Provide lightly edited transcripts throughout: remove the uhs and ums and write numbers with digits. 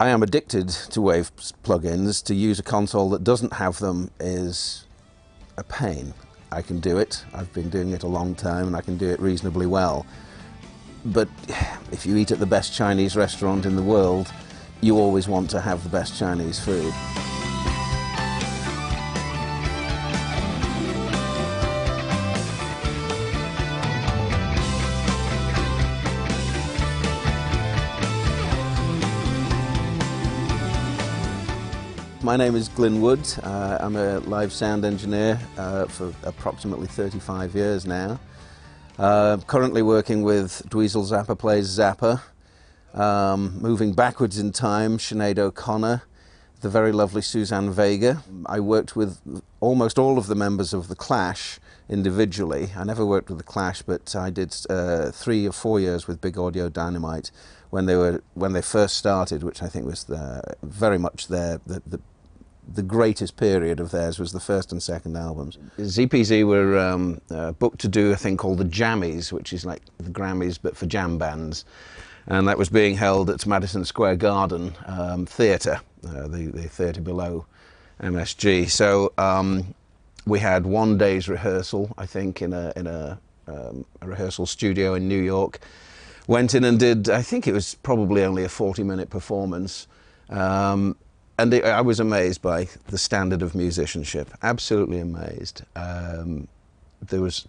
I am addicted to Wave plugins. To use a console that doesn't have them is a pain. I can do it. I've been doing it a long time and I can do it reasonably well. But if you eat at the best Chinese restaurant in the world, you always want to have the best Chinese food. My name is Glynn Wood. I'm a live sound engineer for approximately 35 years now. Currently working with Zappa Plays Zappa. Moving backwards in time, Sinead O'Connor, the very lovely Suzanne Vega. I worked with almost all of the members of The Clash individually. I never worked with The Clash, but I did 3 or 4 years with Big Audio Dynamite when they first started, which I think was very much the greatest period of theirs was the first and second albums. ZPZ were booked to do a thing called the Jammies, which is like the Grammys but for jam bands. And that was being held at Madison Square Garden Theatre, the theatre below MSG. So we had 1 day's rehearsal, I think, in a rehearsal studio in New York. Went in and did, I think it was probably only a 40-minute performance. I was amazed by the standard of musicianship, absolutely amazed. There was,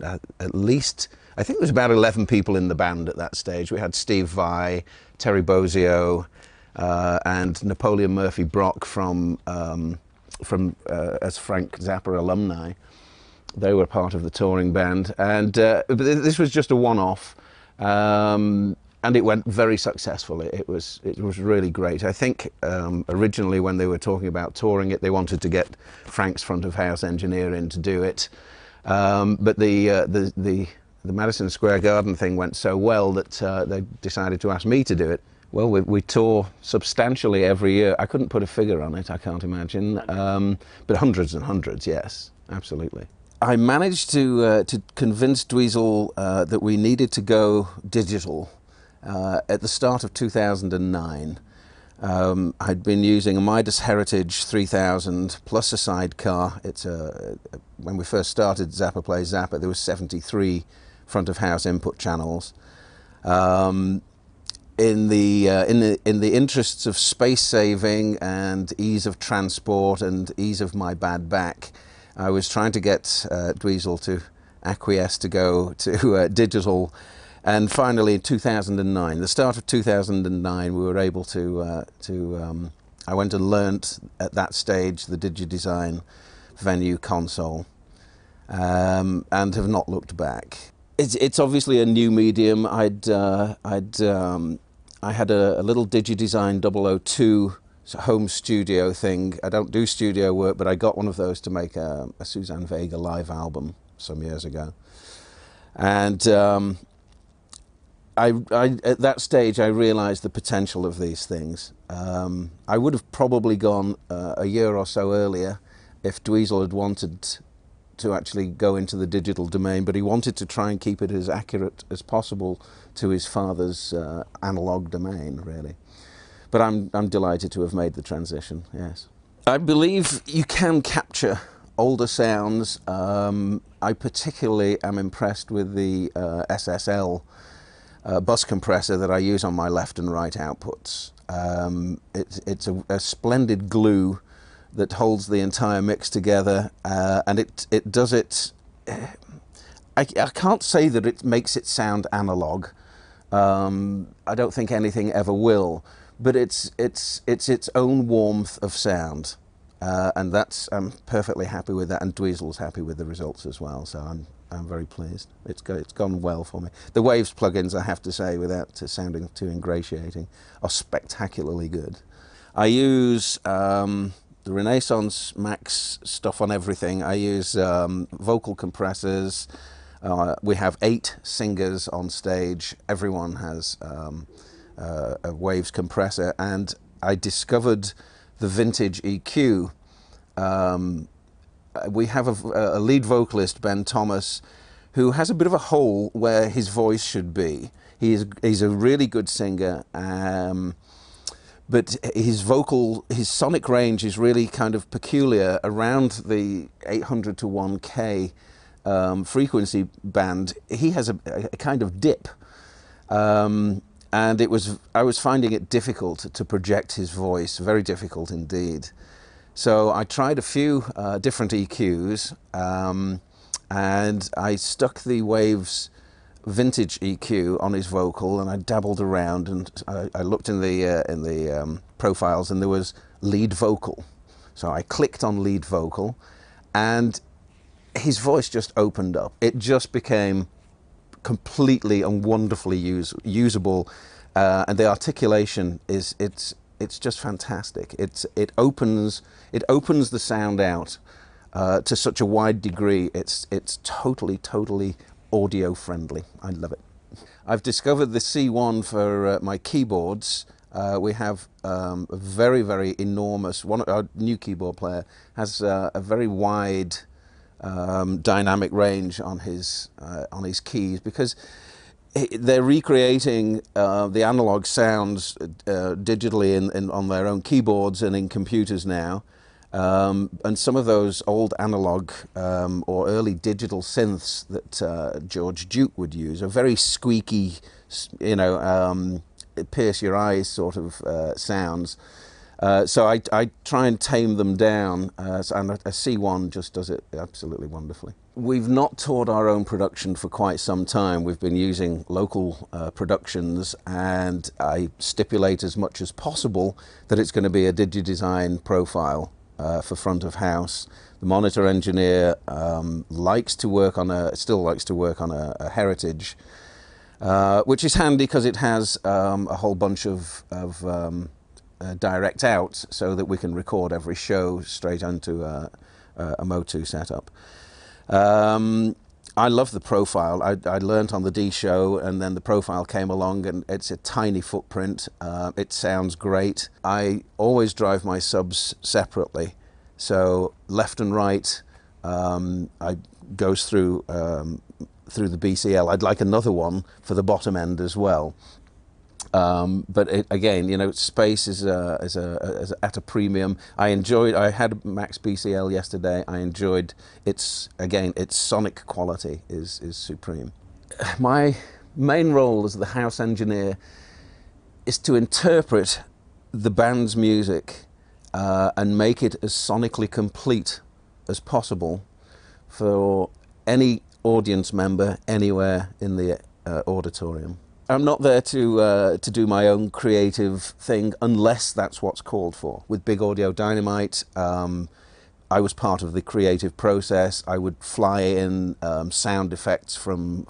at least, I think there was about 11 people in the band at that stage. We had Steve Vai, Terry Bozzio, and Napoleon Murphy Brock as Frank Zappa alumni. They were part of the touring band, and this was just a one-off. And it went very successfully. It was really great. I think originally when they were talking about touring it, they wanted to get Frank's front of house engineer in to do it. But the Madison Square Garden thing went so well that they decided to ask me to do it. Well, we tour substantially every year. I couldn't put a figure on it, I can't imagine, but hundreds and hundreds, yes, absolutely. I managed to convince Dweezil that we needed to go digital. At the start of 2009, I'd been using a Midas Heritage 3000 plus a sidecar. When we first started Zappa Plays Zappa, there was 73 front of house input channels. In the interests of space saving and ease of transport and ease of my bad back, I was trying to get Dweezil to acquiesce to go to digital. And finally, in 2009, the start of 2009, we were able I went and learnt at that stage the DigiDesign Venue console, and have not looked back. It's obviously a new medium. I had a little DigiDesign 002 home studio thing. I don't do studio work, but I got one of those to make a Suzanne Vega live album some years ago, and at that stage, I realised the potential of these things. I would have probably gone a year or so earlier if Dweezil had wanted to actually go into the digital domain, but he wanted to try and keep it as accurate as possible to his father's analogue domain, really. But I'm delighted to have made the transition, yes. I believe you can capture older sounds. I particularly am impressed with the SSL bus compressor that I use on my left and right outputs. It's a splendid glue that holds the entire mix together, and it does it. I can't say that it makes it sound analog. I don't think anything ever will, but it's its own warmth of sound, and I'm perfectly happy with that. And Dweezil's happy with the results as well. So I'm very pleased. It's gone well for me. The Waves plugins, I have to say, without sounding too ingratiating, are spectacularly good. I use the Renaissance Max stuff on everything. I use vocal compressors. We have 8 singers on stage. Everyone has a Waves compressor, and I discovered the vintage EQ. We have a lead vocalist, Ben Thomas, who has a bit of a hole where his voice should be. He's a really good singer, but his sonic range is really kind of peculiar around the 800 to 1K frequency band. He has a kind of dip, and I was finding it difficult to project his voice, very difficult indeed. So I tried a few different EQs, and I stuck the Waves vintage EQ on his vocal, and I dabbled around, and I looked in the profiles, and there was lead vocal. So I clicked on lead vocal, and his voice just opened up. It just became completely and wonderfully usable, and the articulation it's just fantastic. It opens the sound out to such a wide degree. It's totally audio friendly. I love it. I've discovered the C1 for my keyboards. We have a very enormous, our new keyboard player has a very wide dynamic range on his keys, because they're recreating the analog sounds digitally on their own keyboards and in computers now. And some of those old analog or early digital synths that George Duke would use are very squeaky, pierce your eyes sort of sounds. So I try and tame them down, and a C1 just does it absolutely wonderfully. We've not toured our own production for quite some time. We've been using local productions, and I stipulate as much as possible that it's going to be a DigiDesign profile for front of house. The monitor engineer still likes to work on a Heritage, which is handy because it has a whole bunch of direct out, so that we can record every show straight onto a Motu setup. I love the profile. I learnt on the D show, and then the profile came along, and it's a tiny footprint. It sounds great. I always drive my subs separately, so left and right I goes through the BCL. I'd like another one for the bottom end as well. But again, space is at a premium. I had Max BCL yesterday. I enjoyed its sonic quality is supreme. My main role as the house engineer is to interpret the band's music and make it as sonically complete as possible for any audience member anywhere in the auditorium. I'm not there to do my own creative thing unless that's what's called for. With Big Audio Dynamite, I was part of the creative process. I would fly in sound effects from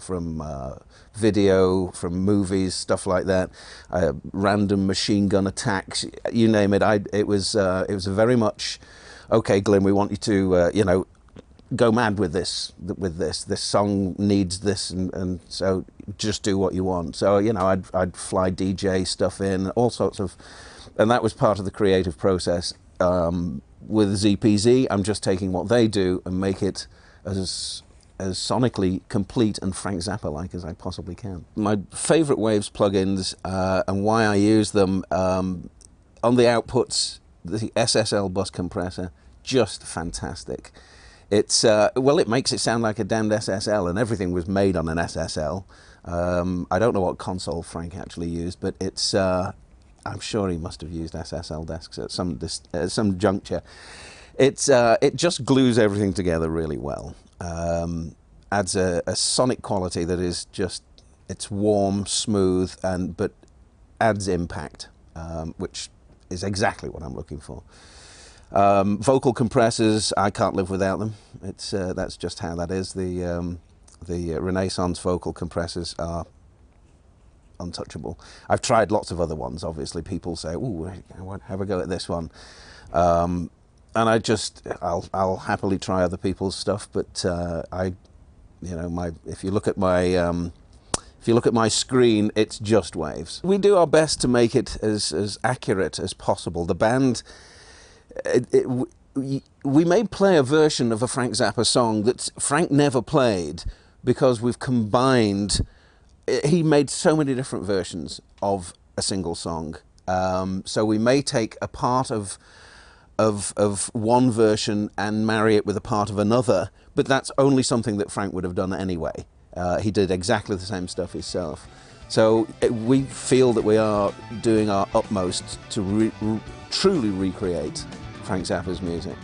video, from movies, stuff like that. Random machine gun attacks, you name it. It was very much, okay, Glynn, we want you to go mad with this. This song needs this, and so just do what you want. So I'd fly DJ stuff in, all sorts of, and that was part of the creative process. With ZPZ, I'm just taking what they do and make it as sonically complete and Frank Zappa-like as I possibly can. My favourite Waves plugins and why I use them, on the outputs, the SSL bus compressor, just fantastic. It makes it sound like a damned SSL, and everything was made on an SSL. I don't know what console Frank actually used, but I'm sure he must have used SSL desks at some juncture. It just glues everything together really well. Adds a sonic quality that is it's warm, smooth, but adds impact, which is exactly what I'm looking for. Vocal compressors, I can't live without them. That's just how that is. The Renaissance vocal compressors are untouchable. I've tried lots of other ones. Obviously, people say, "Ooh, I won't have a go at this one," and I'll happily try other people's stuff. But if you look at my screen, it's just Waves. We do our best to make it as accurate as possible. The band. We may play a version of a Frank Zappa song that Frank never played, because we've combined. He made so many different versions of a single song, So we may take a part of one version and marry it with a part of another, but that's only something that Frank would have done anyway. He did exactly the same stuff himself. So we feel that we are doing our utmost to truly recreate Frank Zappa's music.